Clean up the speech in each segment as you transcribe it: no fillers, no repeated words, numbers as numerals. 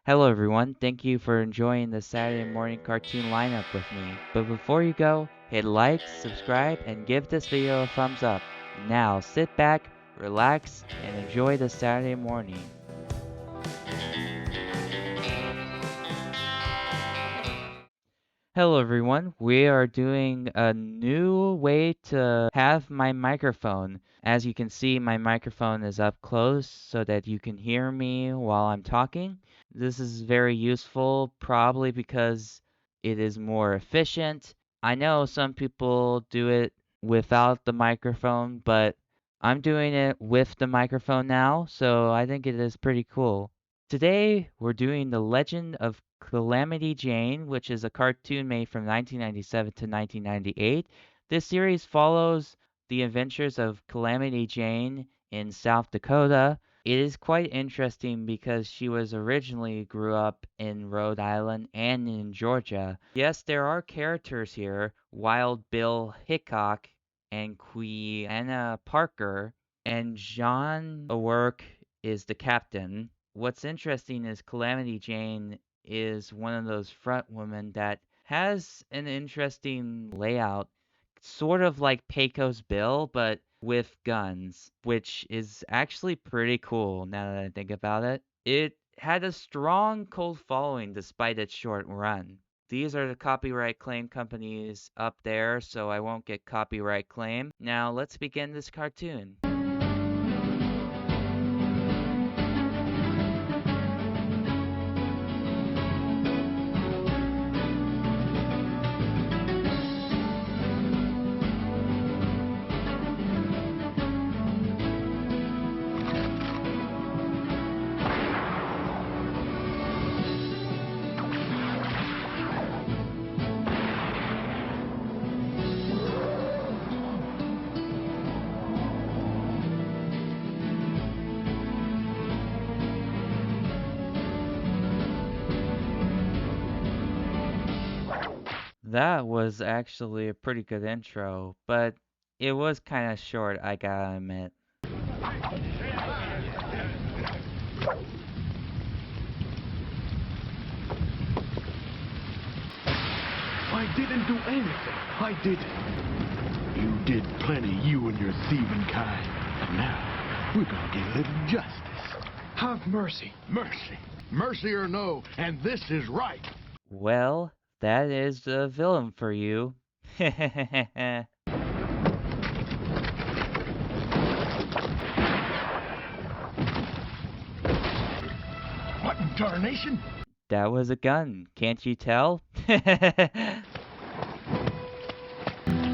Hello everyone, thank you for enjoying the Saturday morning cartoon lineup with me. But before you go, hit like, subscribe, and give this video a thumbs up. Now sit back, relax, and enjoy the Saturday morning. Hello everyone, we are doing a new way to have my microphone. As you can see, my microphone is up close so that you can hear me while I'm talking. This is very useful, probably because it is more efficient. I know some people do it without the microphone, but I'm doing it with the microphone now, so I think it is pretty cool. Today, we're doing The Legend of Calamity Jane, which is a cartoon made from 1997 to 1998. This series follows the adventures of Calamity Jane in South Dakota. It is quite interesting because she was originally grew up in Rhode Island and in Georgia. Yes, there are characters here, Wild Bill Hickok and Quiana Parker, and John O'Rourke is the captain. What's interesting is Calamity Jane is one of those front women that has an interesting layout, sort of like Pacos Bill, but with guns, which is actually pretty cool now that I think about it. It had a strong cult following despite its short run. These are the copyright claim companies up there, so I won't get copyright claim. Now let's begin this cartoon. That was actually a pretty good intro, but it was kind of short, I gotta admit. I didn't do anything. I didn't. You did plenty, you and your thieving kind. And now, we're gonna get a little justice. Have mercy. Mercy. Mercy or no, and this is right. Well, that is the villain for you. What in tarnation? That was a gun, can't you tell?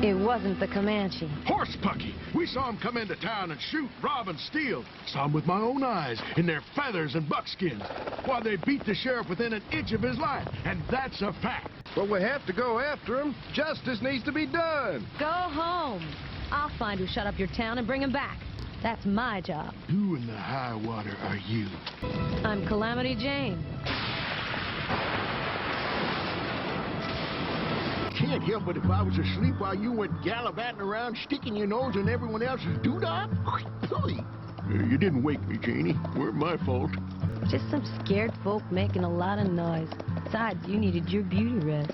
It wasn't the Comanche. Horse pucky. We saw him come into town and shoot, rob, and steal. Saw him with my own eyes, in their feathers and buckskins. While they beat the sheriff within an inch of his life, and that's a fact. Well, we have to go after him. Justice needs to be done. Go home. I'll find who shut up your town and bring him back. That's my job. Who in the high water are you? I'm Calamity Jane. Can't help it if I was asleep while you went gallivanting around sticking your nose in everyone else's doodah. You didn't wake me, Janie. Weren't my fault. Just some scared folk making a lot of noise. Besides, you needed your beauty rest.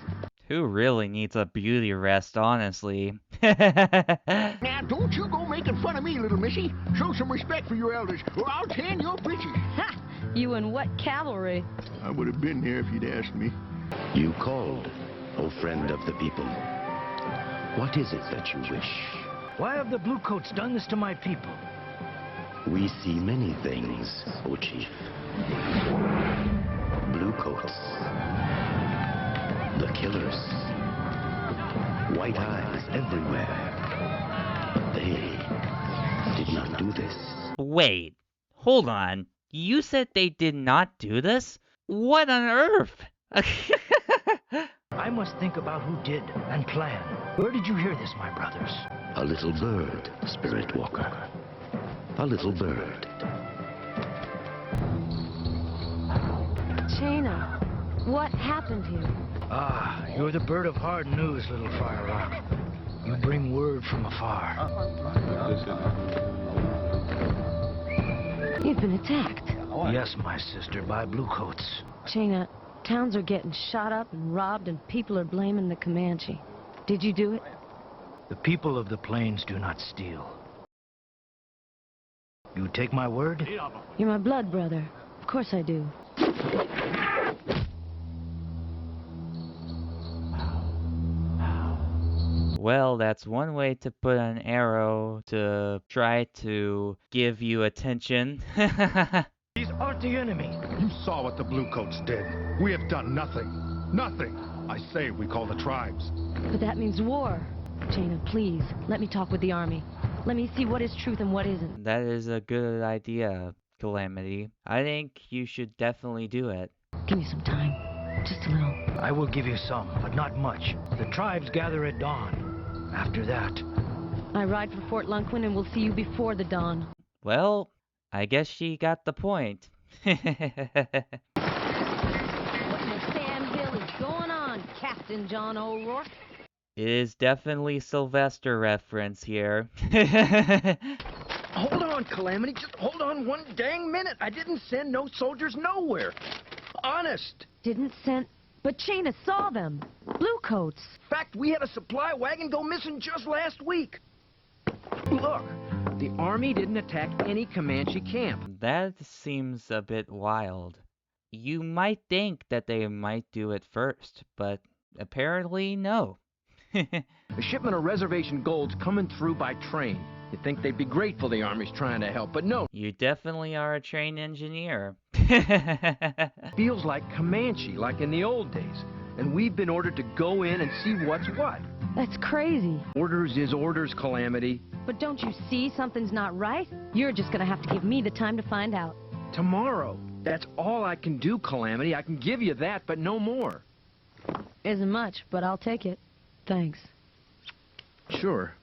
Who really needs a beauty rest, honestly? Now, don't you go making fun of me, little missy. Show some respect for your elders, or I'll tan your britches. Ha! You and what cavalry? I would have been there if you'd asked me. You called, O friend of the people. What is it that you wish? Why have the Bluecoats done this to my people? We see many things, O chief. Bluecoats. The killers. White eyes everywhere. But they did not do this. Wait, hold on. You said they did not do this? What on earth? I must think about who did and plan. Where did you hear this, my brothers? A little bird, Spirit Walker. A little bird. Chena, what happened here? Ah, you're the bird of hard news, little Fire Rock. You bring word from afar. You've been attacked. Yes, my sister, by Bluecoats. Jaina, towns are getting shot up and robbed and people are blaming the Comanche. Did you do it? The people of the plains do not steal. You take my word? You're my blood brother. Of course I do. Well, that's one way to put an arrow to try to give you attention. These aren't the enemy. You saw what the Bluecoats did. We have done nothing. Nothing. I say we call the tribes. But that means war. Jaina, please, let me talk with the army. Let me see what is truth and what isn't. That is a good idea, Calamity. I think you should definitely do it. Give me some time. Just a little. I will give you some, but not much. The tribes gather at dawn. After that, I ride for Fort Lunquin and we'll see you before the dawn. Well, I guess she got the point. What in the sandhill is going on, Captain John O'Rourke? It is definitely Sylvester reference here. Hold on, Calamity. Just hold on one dang minute. I didn't send no soldiers nowhere. Honest. Didn't send... But Jaina saw them. Bluecoats. In fact, we had a supply wagon go missing just last week. Look, the army didn't attack any Comanche camp. That seems a bit wild. You might think that they might do it first, but apparently no. A shipment of reservation gold's coming through by train. You'd think they'd be grateful the army's trying to help, but no. You definitely are a trained engineer. Feels like Comanche, like in the old days. And we've been ordered to go in and see what's what. That's crazy. Orders is orders, Calamity. But don't you see something's not right? You're just gonna have to give me the time to find out. Tomorrow. That's all I can do, Calamity. I can give you that, but no more. Isn't much, but I'll take it. Thanks. Sure.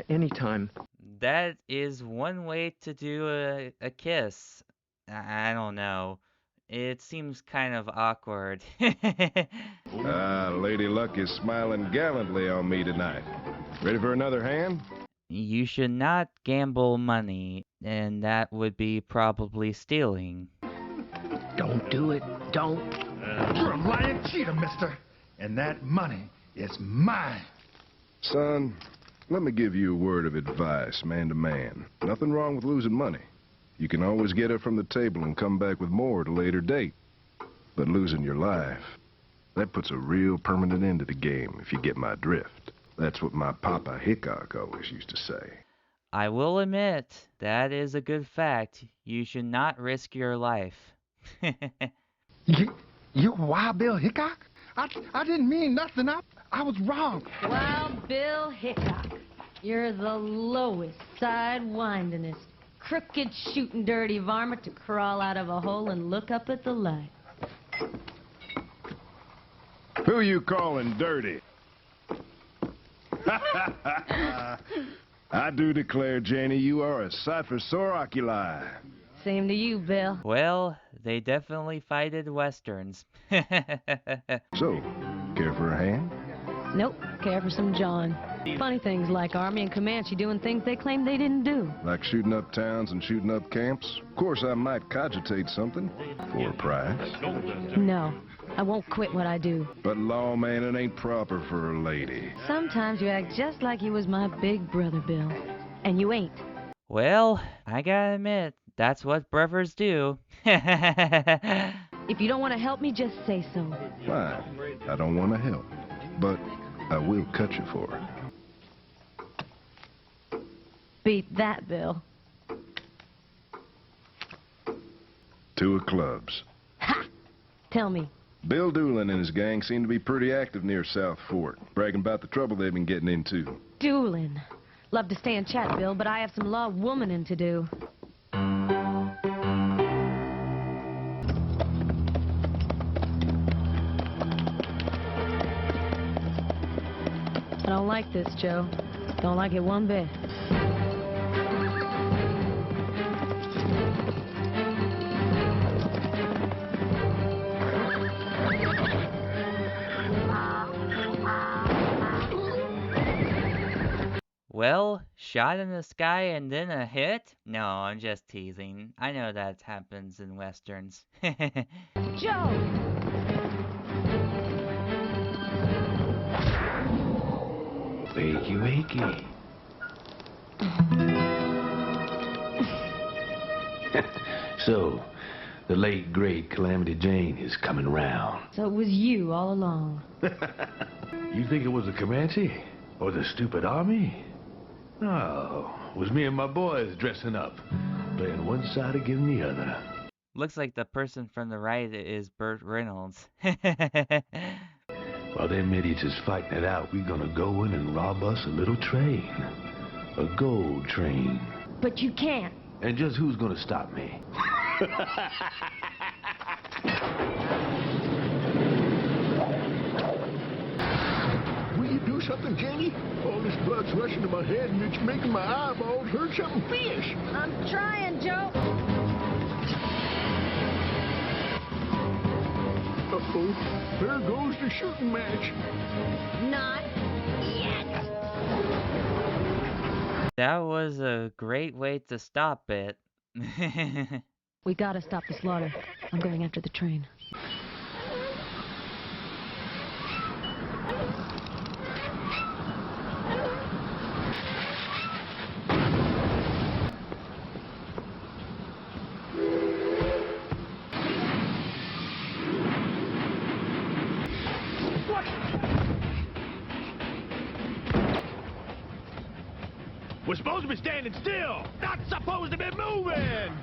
Anytime. That is one way to do a kiss. I don't know. It seems kind of awkward. Lady Luck is smiling gallantly on me tonight. Ready for another hand? You should not gamble money, and that would be probably stealing. Don't do it. Don't. You're a lying cheater, mister. And that money is mine. Son, let me give you a word of advice, man to man. Nothing wrong with losing money. You can always get it from the table and come back with more at a later date. But losing your life, that puts a real permanent end to the game, if you get my drift. That's what my Papa Hickok always used to say. I will admit, that is a good fact. You should not risk your life. You Wild Bill Hickok? I didn't mean nothing. I was wrong. Wild Bill Hickok. You're the lowest, side-windingest, crooked, shooting, dirty varmint to crawl out of a hole and look up at the light. Who you calling dirty? I do declare, Janie, you are a sight for sore oculi. Same to you, Bill. Well, they definitely fighted westerns. So, care for a hand? Nope, care for some John. Funny things like Army and Comanche doing things they claim they didn't do. Like shooting up towns and shooting up camps? Of course, I might cogitate something for a price. No, I won't quit what I do. But law, man, it ain't proper for a lady. Sometimes you act just like you was my big brother, Bill. And you ain't. Well, I gotta admit, that's what brothers do. If you don't want to help me, just say so. Fine, I don't want to help, but I will cut you for it. Beat that, Bill. 2 of clubs. Ha! Tell me. Bill Doolin and his gang seem to be pretty active near South Fort, bragging about the trouble they've been getting into. Doolin. Love to stay and chat, Bill, but I have some law womaning to do. I don't like this, Joe. Don't like it one bit. Well, shot in the sky and then a hit? No, I'm just teasing. I know that happens in westerns. Joe! Wakey, wakey. So, the late, great Calamity Jane is coming round. So it was you all along. You think it was the Comanche? Or the stupid army? No, it was me and my boys dressing up, playing one side against the other. Looks like the person from the right is Burt Reynolds. While them idiots is fighting it out, we're gonna go in and rob us a little train. A gold train. But you can't. And just who's gonna stop me? Will you do something, Janie? All this blood's rushing to my head and it's making my eyeballs hurt something fierce. I'm trying, Joe. Uh-oh, there goes the shooting match. Not yet. That was a great way to stop it. We gotta stop the slaughter. I'm going after the train. We're supposed to be standing still, not supposed to be moving!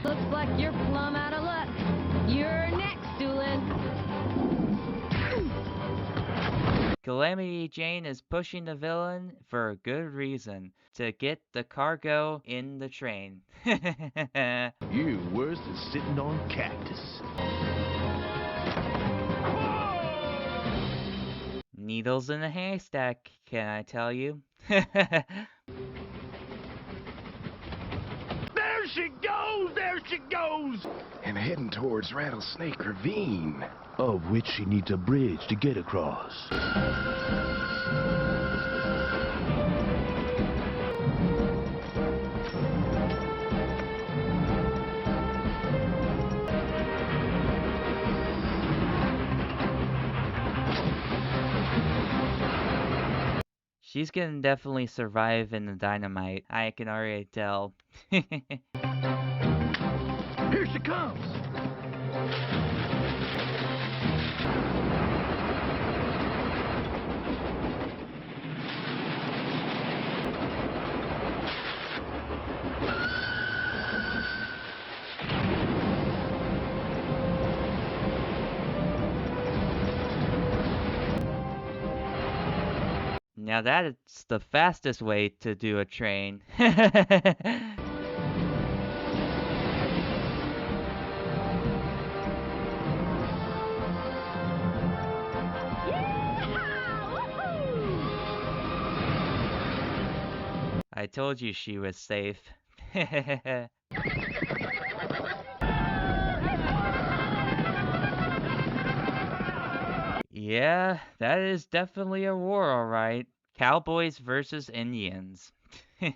Looks like you're plumb out of luck. You're next, Doolin. Calamity Jane is pushing the villain for a good reason, to get the cargo in the train. You're worse than sitting on cactus. Needles in a haystack, can I tell you? There she goes! There she goes! And heading towards Rattlesnake Ravine. Of which she needs a bridge to get across. She's gonna definitely survive in the dynamite. I can already tell. Here she comes! Now that's the fastest way to do a train. I told you she was safe. Yeah, that is definitely a war, alright. Cowboys versus Indians. Stop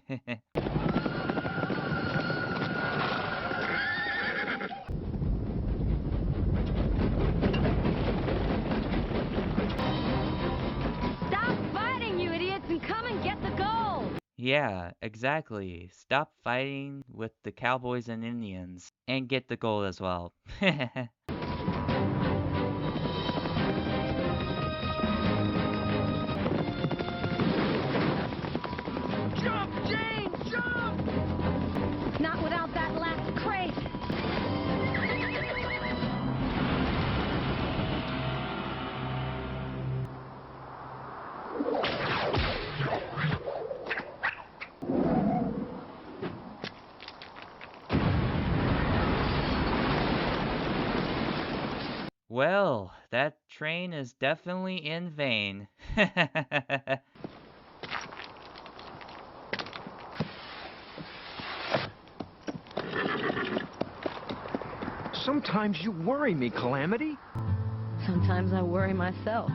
fighting, you idiots, and come and get the gold! Yeah, exactly. Stop fighting with the cowboys and Indians. And get the gold as well. Jump, Jane, jump! Not without that last crate. Well, that train is definitely in vain. Sometimes you worry me, Calamity. Sometimes I worry myself.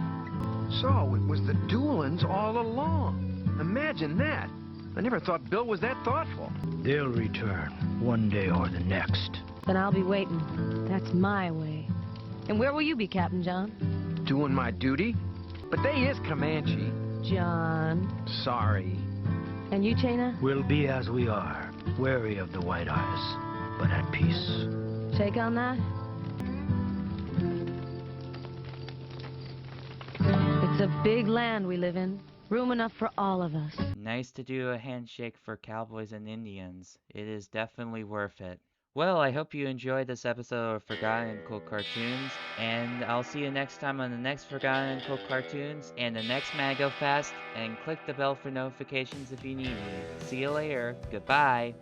So it was the Doolins all along. Imagine that. I never thought Bill was that thoughtful. They'll return, one day or the next. Then I'll be waiting. That's my way. And where will you be, Captain John? Doing my duty. But they is Comanche. John. Sorry. And you, Chaina? We'll be as we are, wary of the White Eyes, but at peace. Take on that? It's a big land we live in. Room enough for all of us. Nice to do a handshake for cowboys and Indians. It is definitely worth it. Well, I hope you enjoyed this episode of Forgotten and Cool Cartoons, and I'll see you next time on the next Forgotten and Cool Cartoons and the next Mango Fest, and click the bell for notifications if you need me. See you later. Goodbye.